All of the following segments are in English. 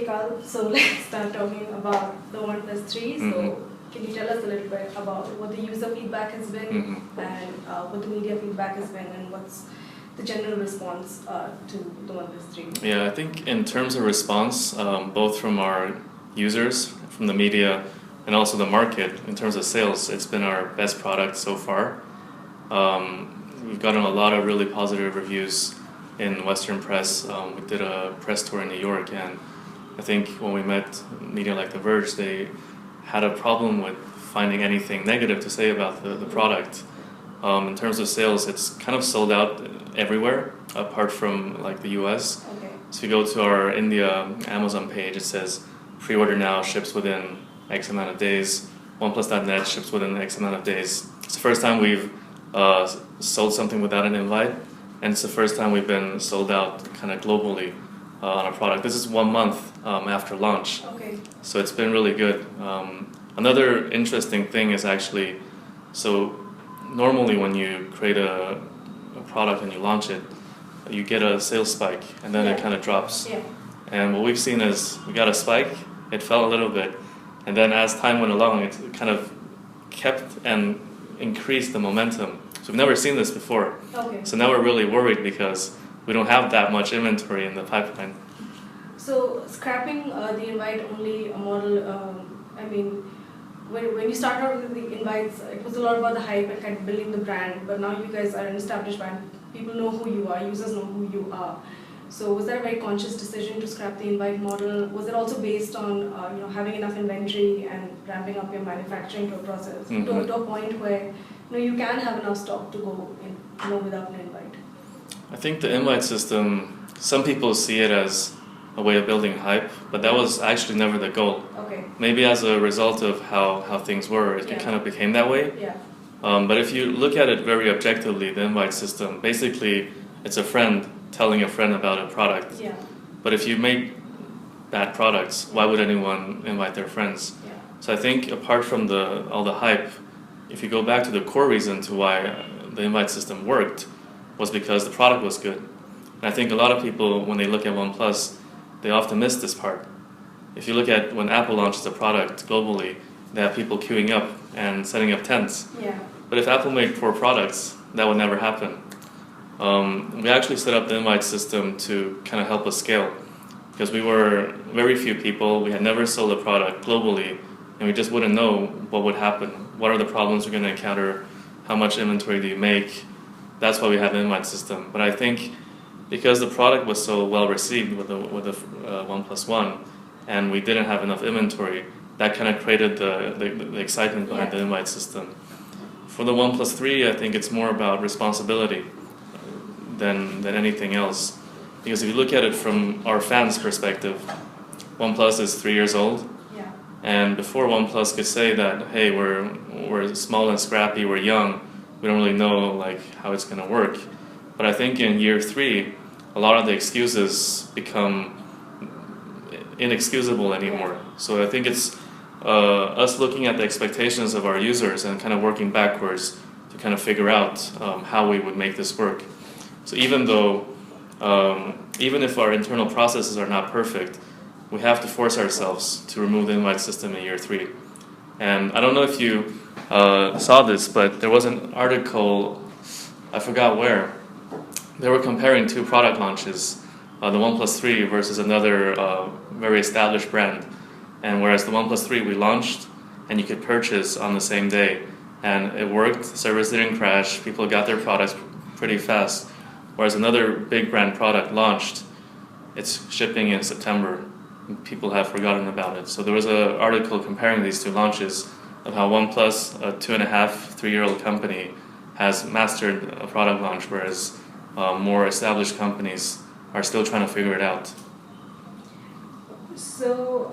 Carl, so let's start talking about the OnePlus 3. So can you tell us a little bit about what the user feedback has been and what the media feedback has been and what's the general response to the OnePlus 3? Yeah, I think in terms of response, both from our users, from the media, and also the market, in terms of sales, it's been our best product so far. We've gotten a lot of really positive reviews in Western press. We did a press tour in New York, and I think when we met media like The Verge, they had a problem with finding anything negative to say about the product. In terms of sales, it's kind of sold out everywhere apart from like the US. Okay. So if you go to our India Amazon page, it says pre-order now, ships within X amount of days. OnePlus.net ships within X amount of days. It's the first time we've sold something without an invite, and it's the first time we've been sold out kind of globally on a product. This is 1 month after launch. Okay. So it's been really good. Another interesting thing is actually, so normally when you create a product and you launch it, you get a sales spike and then it kind of drops. Yeah. And what we've seen is we got a spike, it fell a little bit, and then as time went along, it kind of kept and increased the momentum. So we've never seen this before. Okay. So now we're really worried because we don't have that much inventory in the pipeline. So scrapping the invite only model, I mean, when you start out with the invites, it was a lot about the hype and kind of building the brand, but now you guys are an established brand. People know who you are, users know who you are. So was that a very conscious decision to scrap the invite model? Was it also based on having enough inventory and ramping up your manufacturing to a process to a point where you can have enough stock to go in, without an invite? I think the invite system, some people see it as a way of building hype, but that was actually never the goal. Okay. Maybe as a result of how things were, it kind of became that way. Yeah. But if you look at it very objectively, the invite system, basically it's a friend telling a friend about a product. Yeah. But if you make bad products, why would anyone invite their friends? Yeah. So I think apart from all the hype, if you go back to the core reason to why the invite system worked, was because the product was good. And I think a lot of people, when they look at OnePlus, they often miss this part. If you look at when Apple launches a product globally, they have people queuing up and setting up tents. Yeah. But if Apple made poor products, that would never happen. We actually set up the invite system to kind of help us scale, because we were very few people, we had never sold a product globally, and we just wouldn't know what would happen. What are the problems we're going to encounter? How much inventory do you make? That's why we have the invite system. But I think because the product was so well received with the OnePlus One, and we didn't have enough inventory, that kind of created the excitement behind the invite system. For the OnePlus 3, I think it's more about responsibility than anything else. Because if you look at it from our fans' perspective, OnePlus is 3 years old. Yeah. And before OnePlus could say that, hey, we're small and scrappy, we're young, we don't really know like how it's going to work. But I think in year 3, a lot of the excuses become inexcusable anymore. So I think it's us looking at the expectations of our users and kind of working backwards to kind of figure out how we would make this work. So even if our internal processes are not perfect, we have to force ourselves to remove the invite system in year 3. And I don't know if you saw this, but there was an article, I forgot where, they were comparing 2 product launches, the OnePlus 3 versus another very established brand. And whereas the OnePlus 3 we launched and you could purchase on the same day, and it worked, service didn't crash, people got their products pretty fast. Whereas another big brand product launched, it's shipping in September, and people have forgotten about it. So there was an article comparing these 2 launches of how OnePlus, a 2.5, 3-year-old company, has mastered a product launch, whereas more established companies are still trying to figure it out. So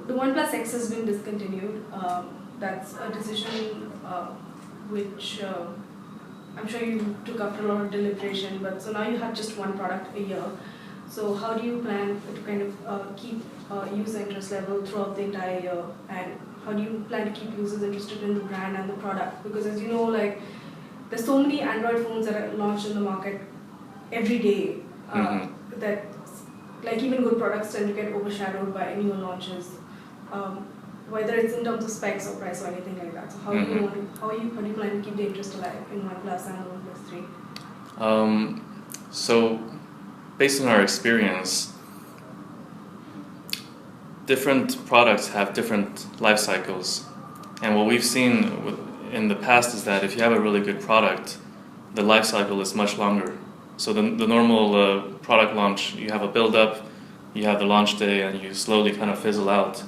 the OnePlus X has been discontinued. That's a decision which I'm sure you took after a lot of deliberation, but so now you have just one product a year. So how do you plan to kind of keep user interest level throughout the entire year, and how do you plan to keep users interested in the brand and the product? Because as you know, like there's so many Android phones that are launched in the market every day that like even good products tend to get overshadowed by newer launches, whether it's in terms of specs or price or anything like that. So how do you plan to keep the interest alive in OnePlus and OnePlus 3? So, based on our experience, different products have different life cycles, and what we've seen in the past is that if you have a really good product, the life cycle is much longer. So the normal product launch, you have a build-up, you have the launch day, and you slowly kind of fizzle out.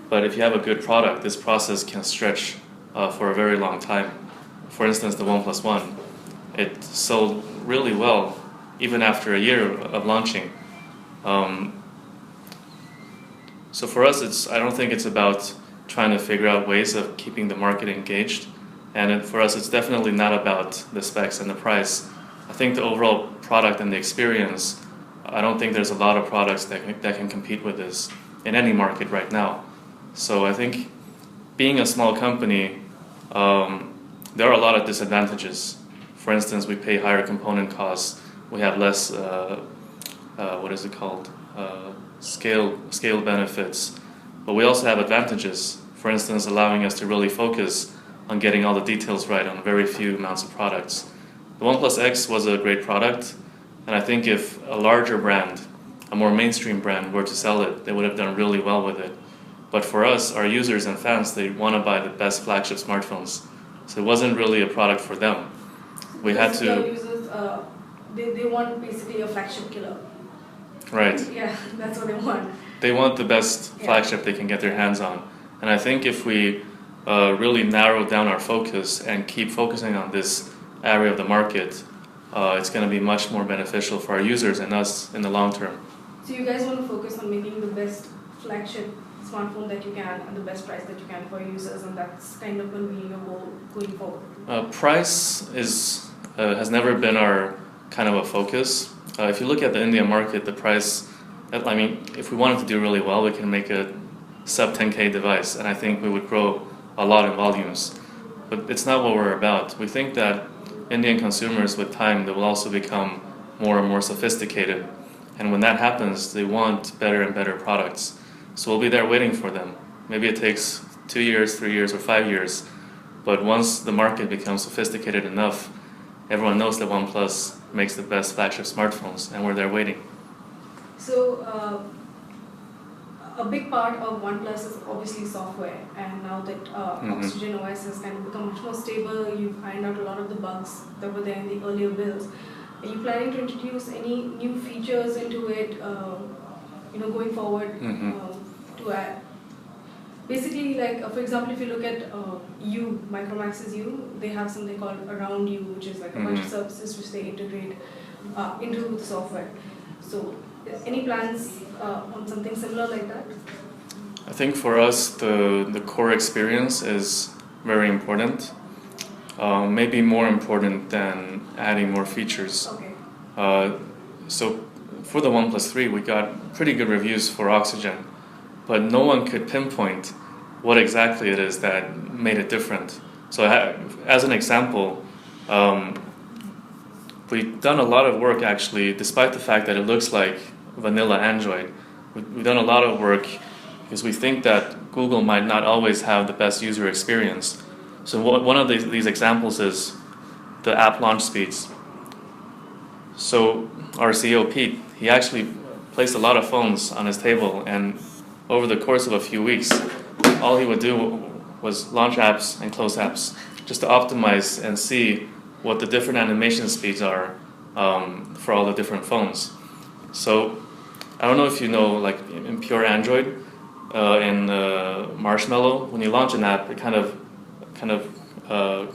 But if you have a good product, this process can stretch for a very long time. For instance, the OnePlus One, it sold really well even after a year of launching. So for us, I don't think it's about trying to figure out ways of keeping the market engaged. And for us, it's definitely not about the specs and the price. I think the overall product and the experience, I don't think there's a lot of products that can compete with this in any market right now. So I think being a small company, there are a lot of disadvantages. For instance, we pay higher component costs. We have less, scale benefits. But we also have advantages. For instance, allowing us to really focus on getting all the details right on very few amounts of products. The OnePlus X was a great product, and I think if a larger brand, a more mainstream brand, were to sell it, they would have done really well with it. But for us, our users and fans, they want to buy the best flagship smartphones. So it wasn't really a product for them. We had to... The users, they want basically a flagship killer. Right. Yeah, that's what they want. They want the best flagship they can get their hands on. And I think if we really narrow down our focus and keep focusing on this area of the market, it's going to be much more beneficial for our users and us in the long term. So you guys want to focus on making the best flagship smartphone that you can at the best price that you can for users, and that's kind of going to be your goal going forward? Price has never been our kind of a focus. If you look at the Indian market, the price, I mean, if we wanted to do really well, we can make a sub 10K device, and I think we would grow a lot in volumes. But it's not what we're about. We think that Indian consumers, with time, they will also become more and more sophisticated. And when that happens, they want better and better products. So we'll be there waiting for them. Maybe it takes 2 years, 3 years, or 5 years. But once the market becomes sophisticated enough, everyone knows that OnePlus makes the best flagship smartphones, and we're there waiting. So a big part of OnePlus is obviously software, and now that Oxygen OS has kind of become much more stable, you've ironed out a lot of the bugs that were there in the earlier builds. Are you planning to introduce any new features into it, going forward to add? Basically, like for example, if you look at Micromax's they have something called Around You, which is like a bunch of services which they integrate into the software. So, any plans on something similar like that? I think for us, the core experience is very important. Maybe more important than adding more features. Okay. So for the OnePlus 3, we got pretty good reviews for Oxygen, but no one could pinpoint what exactly it is that made it different. So as an example, we've done a lot of work actually, despite the fact that it looks like vanilla Android. We've done a lot of work because we think that Google might not always have the best user experience. So one of these examples is the app launch speeds. So our CEO Pete, he actually placed a lot of phones on his table, and over the course of a few weeks, all he would do was launch apps and close apps, just to optimize and see what the different animation speeds are for all the different phones. So I don't know if you know, like in pure Android, in Marshmallow, when you launch an app, it kind of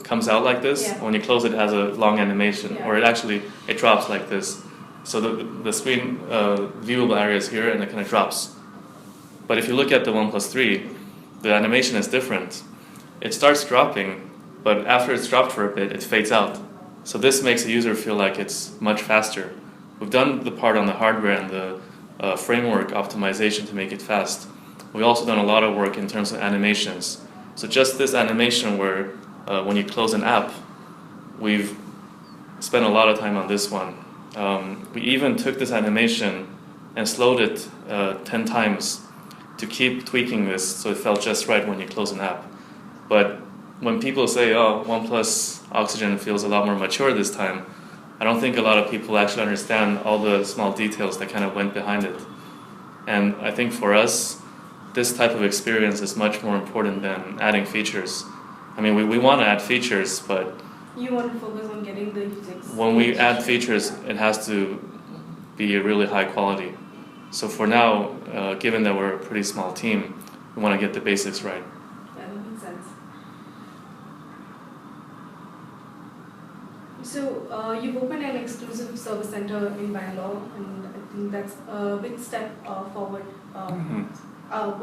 comes out like this. Yeah. When you close it, it has a long animation, or it drops like this. So the screen viewable area is here, and it kind of drops. But if you look at the OnePlus 3, the animation is different. It starts dropping, but after it's dropped for a bit, it fades out. So this makes the user feel like it's much faster. We've done the part on the hardware and the framework optimization to make it fast. We've also done a lot of work in terms of animations. So just this animation where when you close an app, we've spent a lot of time on this one. We even took this animation and slowed it 10 times to keep tweaking this so it felt just right when you close an app. But when people say, oh, OnePlus Oxygen feels a lot more mature this time, I don't think a lot of people actually understand all the small details that kind of went behind it. And I think for us, this type of experience is much more important than adding features. I mean, we want to add features, but you want to focus on getting the users. When we add features, it has to be a really high quality. So for now, given that we're a pretty small team, we want to get the basics right. Yeah, that makes sense. So you've opened an exclusive service center in Bangalore, and I think that's a big step forward.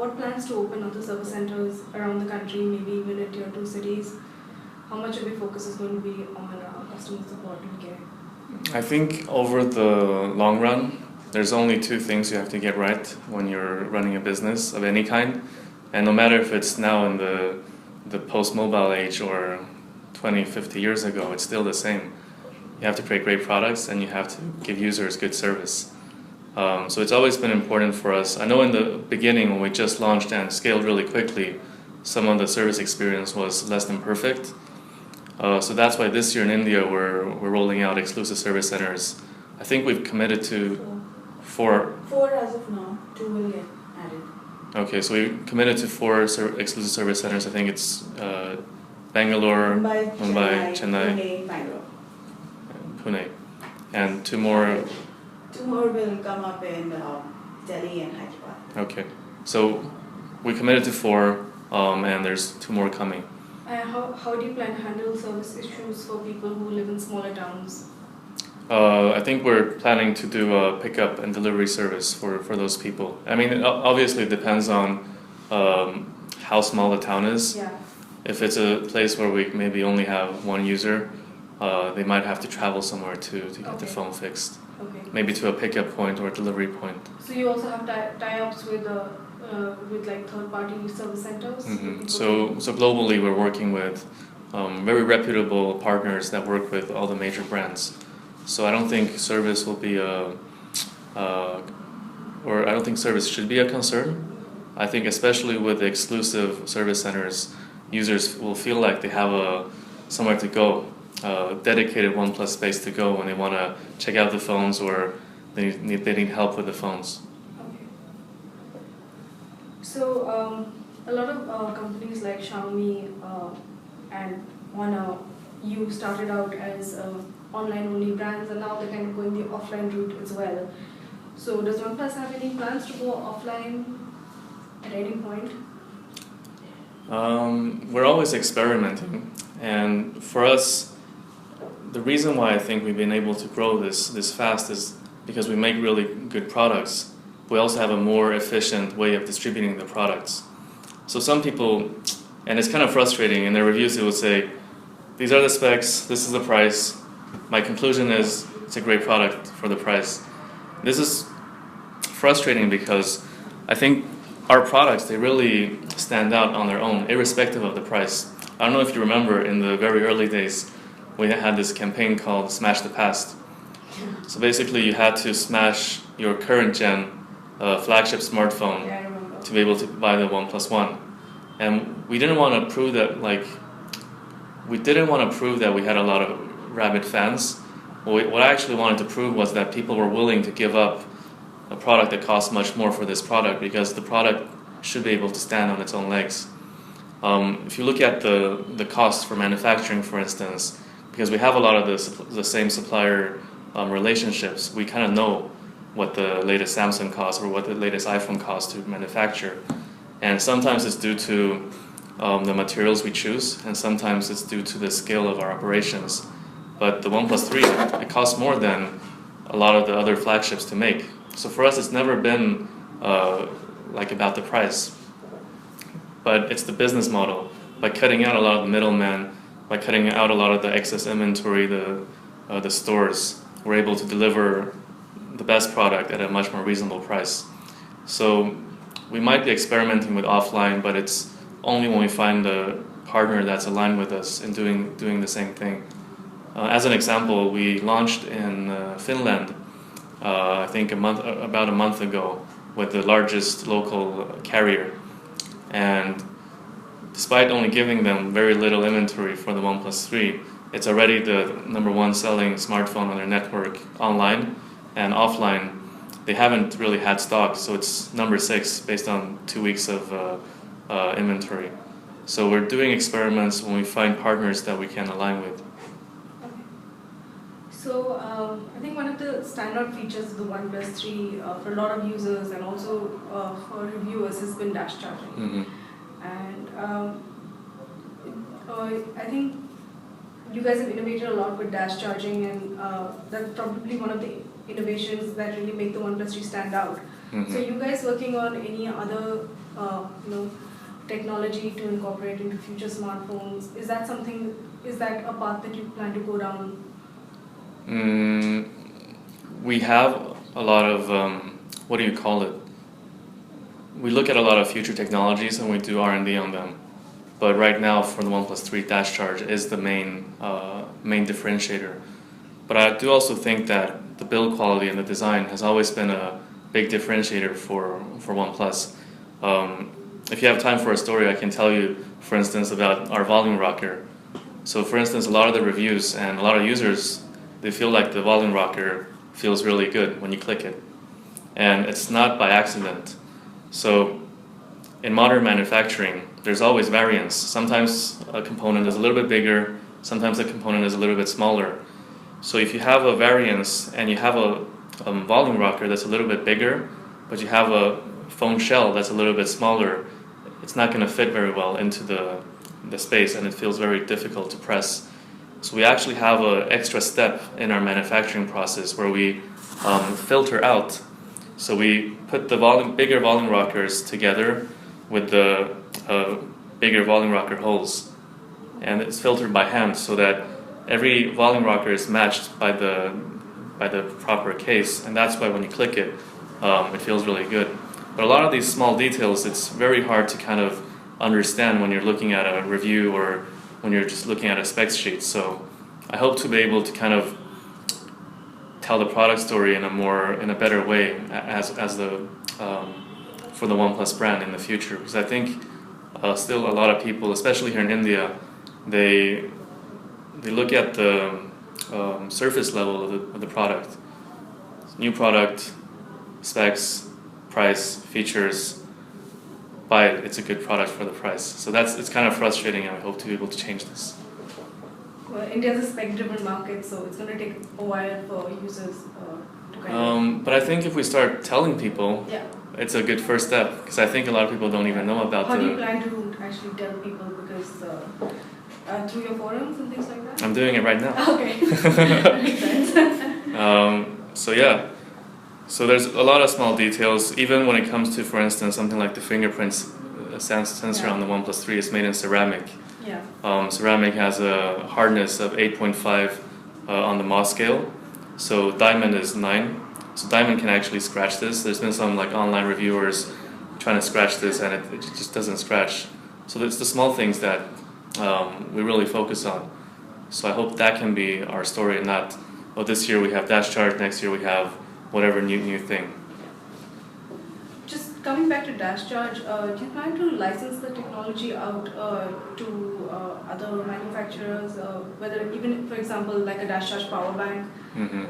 What plans to open other service centers around the country, maybe even in tier 2 cities? How much of your focus is going to be on customer support and care? I think over the long run, there's only two things you have to get right when you're running a business of any kind. And no matter if it's now in the post-mobile age or 20, 50 years ago, it's still the same. You have to create great products and you have to give users good service. So it's always been important for us. I know in the beginning when we just launched and scaled really quickly, some of the service experience was less than perfect. So that's why this year in India we're rolling out exclusive service centers. I think we've committed to four. 4 as of now, 2 will get added. Okay, so we committed to 4 exclusive service centers. I think it's Bangalore, Mumbai, Chennai, Pune, Bangalore. Pune, and 2 more. 2 more will come up in Delhi and Hyderabad. Okay, so we committed to 4, and there's 2 more coming. How do you plan to handle service issues for people who live in smaller towns? I think we're planning to do a pickup and delivery service for those people. I mean, obviously it depends on how small the town is. Yeah. If it's a place where we maybe only have 1 user, they might have to travel somewhere to get the phone fixed. Okay. Maybe to a pickup point or a delivery point. So you also have tie-ups with like third-party service centers? Mm-hmm. So globally we're working with very reputable partners that work with all the major brands. So I don't think service will be or I don't think service should be a concern. I think especially with the exclusive service centers, users will feel like they have somewhere to go, dedicated OnePlus space to go when they want to check out the phones or they need help with the phones. Okay. So a lot of companies like Xiaomi and Honor, you started out as online-only brands, and now they're kind of going the offline route as well. So does OnePlus have any plans to go offline at any point? We're always experimenting, and for us, the reason why I think we've been able to grow this fast is because we make really good products. We also have a more efficient way of distributing the products. So some people, and it's kind of frustrating, in their reviews they would say, these are the specs, this is the price. My conclusion is it's a great product for the price. This is frustrating because I think our products, they really stand out on their own, irrespective of the price. I don't know if you remember, in the very early days, we had this campaign called Smash the Past. So basically you had to smash your current gen flagship smartphone to be able to buy the OnePlus One. And we didn't want to prove that we had a lot of rabid fans. What I actually wanted to prove was that people were willing to give up a product that costs much more for this product because the product should be able to stand on its own legs. If you look at the costs for manufacturing, for instance, because we have a lot of the same supplier relationships, we kind of know what the latest Samsung costs or what the latest iPhone costs to manufacture. And sometimes it's due to the materials we choose, and sometimes it's due to the scale of our operations. But the OnePlus 3, it costs more than a lot of the other flagships to make. So for us, it's never been about the price. But it's the business model. By cutting out a lot of the middlemen, by cutting out a lot of the excess inventory, the stores, we're able to deliver the best product at a much more reasonable price. So we might be experimenting with offline, but it's only when we find a partner that's aligned with us in doing the same thing. As an example, we launched in Finland I think about a month ago, with the largest local carrier, and despite only giving them very little inventory for the OnePlus 3, it's already the #1 selling smartphone on their network online, and offline they haven't really had stock, so it's #6 based on 2 weeks of inventory. So we're doing experiments when we find partners that we can align with. Okay. So I think one of the standout features of the OnePlus 3 for a lot of users and also for reviewers has been dash charging. Mm-hmm. And I think you guys have innovated a lot with dash charging, and that's probably one of the innovations that really make the OnePlus 3 stand out. Mm-hmm. So you guys working on any other technology to incorporate into future smartphones? Is that a path that you plan to go down? We have a lot of, what do you call it? We look at a lot of future technologies and we do R&D on them. But right now for the OnePlus 3, dash charge is the main differentiator. But I do also think that the build quality and the design has always been a big differentiator for OnePlus. If you have time for a story, I can tell you, for instance, about our volume rocker. So for instance, a lot of the reviews and a lot of users, they feel like the volume rocker feels really good when you click it. And it's not by accident. So in modern manufacturing, there's always variance. Sometimes a component is a little bit bigger, sometimes a component is a little bit smaller. So if you have a variance and you have a volume rocker that's a little bit bigger, but you have a phone shell that's a little bit smaller, it's not going to fit very well into the space, and it feels very difficult to press. So we actually have an extra step in our manufacturing process where we filter out. So we put the bigger volume rockers together with the bigger volume rocker holes, and it's filtered by hand so that every volume rocker is matched by the proper case, and that's why when you click it, it feels really good. But a lot of these small details, it's very hard to kind of understand when you're looking at a review or when you're just looking at a specs sheet. So I hope to be able to kind of tell the product story in a better way for the OnePlus brand in the future, because I think still a lot of people, especially here in India, they look at the surface level of the product. New product, specs, price, features, buy it. It's a good product for the price. So it's kind of frustrating, and I hope to be able to change this. Well, India is a spec-driven market, so it's going to take a while for users to kind of... But I think if we start telling people, yeah, it's a good first step, because I think a lot of people don't even know about How do you plan to actually tell people? Because through your forums and things like that? I'm doing it right now. Okay. That makes sense. So yeah. So there's a lot of small details, even when it comes to, for instance, something like the fingerprints sensor on the OnePlus 3 is made in ceramic. Yeah. Ceramic has a hardness of 8.5 on the Mohs scale, so diamond is 9. So diamond can actually scratch this. There's been some online reviewers trying to scratch this, and it just doesn't scratch. So it's the small things that we really focus on. So I hope that can be our story, and not, this year we have dash charge, next year we have whatever new thing. Just coming back to dash charge, do you plan to license the technology out to other manufacturers, whether even, for example, like a dash charge power bank? Mm-hmm.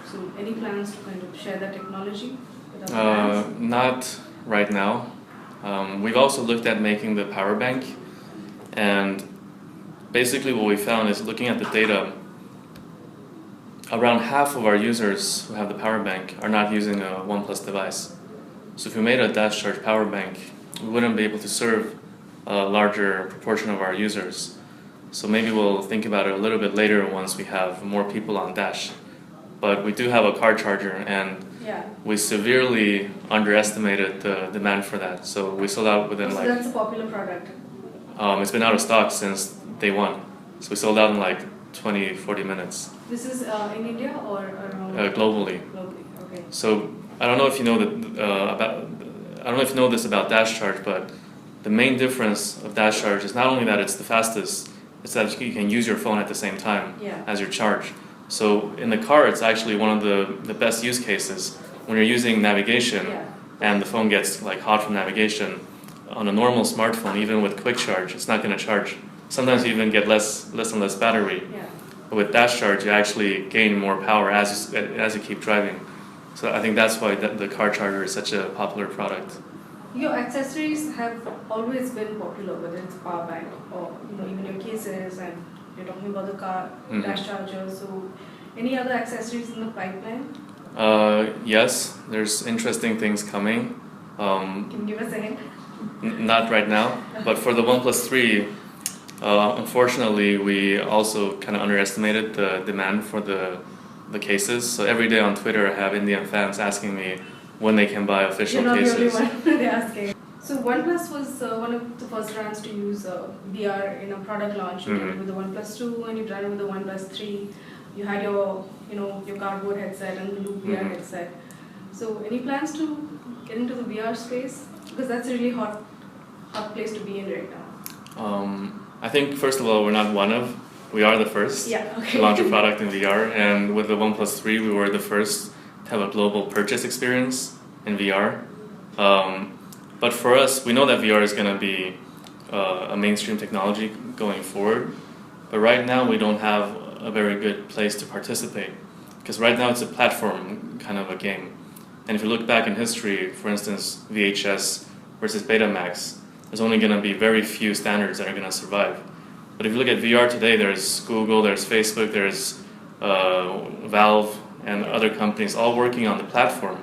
So any plans to kind of share that technology with other brands? Not right now. We've also looked at making the power bank, and basically what we found is, looking at the data, around half of our users who have the power bank are not using a OnePlus device. So if we made a dash charge power bank, we wouldn't be able to serve a larger proportion of our users. So maybe we'll think about it a little bit later once we have more people on dash. But we do have a car charger, and yeah, we severely underestimated the demand for that. So we sold out within so that's a popular product. It's been out of stock since day one. So we sold out in 20-40 minutes. This is in India or around? Globally. Globally, okay. So I don't know if you know I don't know if you know this about dash charge, but the main difference of dash charge is not only that it's the fastest, it's that you can use your phone at the same time Yeah. as your charge. So in the car, it's actually one of the best use cases when you're using navigation and the phone gets like hot from navigation. On a normal smartphone, even with quick charge, it's not going to charge. Sometimes you even get less and less battery. But with dash charge, you actually gain more power as you keep driving. So I think that's why the car charger is such a popular product. Your accessories have always been popular, whether it's power bank or even your cases, and you're talking about the car dash charger. So, any other accessories in the pipeline? Yes, there's interesting things coming. Can you give us a hint? Not right now, but for the OnePlus 3, unfortunately, we also kind of underestimated the demand for the cases. So every day on Twitter, I have Indian fans asking me when they can buy official cases. You're not the only one they're asking. So OnePlus was one of the first brands to use VR in a product launch. You did it with the OnePlus 2 and you've done it with the OnePlus 3. You had your cardboard headset and the Loop VR headset. So any plans to get into the VR space? Because that's a really hot place to be in right now. I think first of all, we are the first to launch a product in VR, and with the OnePlus 3 we were the first to have a global purchase experience in VR. But for us, we know that VR is going to be a mainstream technology going forward, but right now we don't have a very good place to participate, because right now it's a platform kind of a game. And if you look back in history, for instance, VHS versus Betamax, there's only going to be very few standards that are going to survive. But if you look at VR today, there's Google, there's Facebook, there's Valve, and other companies all working on the platform.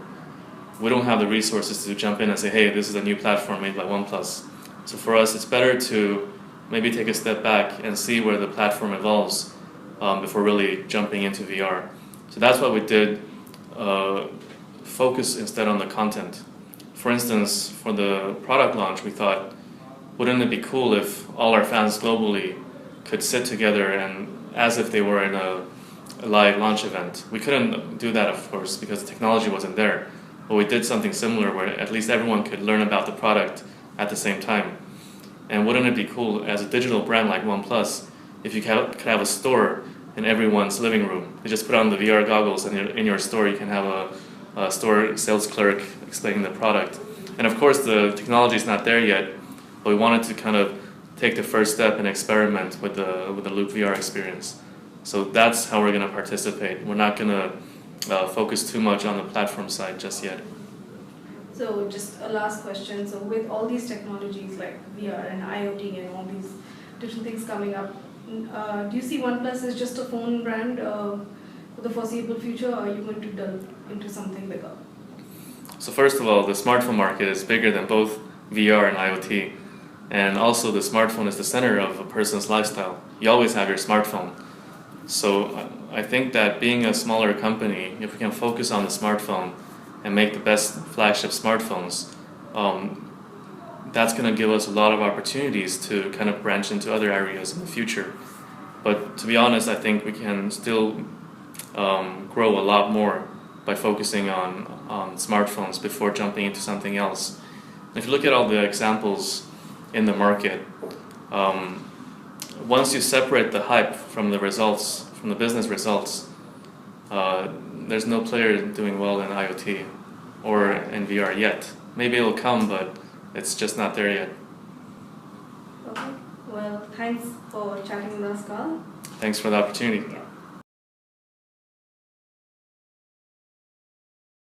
We don't have the resources to jump in and say, hey, this is a new platform made by OnePlus. So for us, it's better to maybe take a step back and see where the platform evolves before really jumping into VR. So that's what we did, focus instead on the content. For instance, for the product launch, we thought, wouldn't it be cool if all our fans globally could sit together and as if they were in a live launch event. We couldn't do that, of course, because the technology wasn't there. But we did something similar where at least everyone could learn about the product at the same time. And wouldn't it be cool as a digital brand like OnePlus if you could have a store in everyone's living room? You just put on the VR goggles and in your store you can have a store sales clerk explaining the product. And of course the technology is not there yet, but we wanted to kind of take the first step and experiment with the Loop VR experience. So that's how we're going to participate. We're not going to focus too much on the platform side just yet. So just a last question. So with all these technologies like VR and IoT and all these different things coming up, do you see OnePlus as just a phone brand for the foreseeable future, or are you going to delve into something bigger? So first of all, the smartphone market is bigger than both VR and IoT. And also the smartphone is the center of a person's lifestyle. You always have your smartphone. So I think that being a smaller company, if we can focus on the smartphone and make the best flagship smartphones, that's going to give us a lot of opportunities to kind of branch into other areas in the future. But to be honest, I think we can still grow a lot more by focusing on smartphones before jumping into something else. If you look at all the examples in the market, once you separate the hype from the results, from the business results, there's no player doing well in IoT or in VR yet. Maybe it'll come, but it's just not there yet. Okay. Well, thanks for chatting with us, Carl. Thanks for the opportunity. Yeah.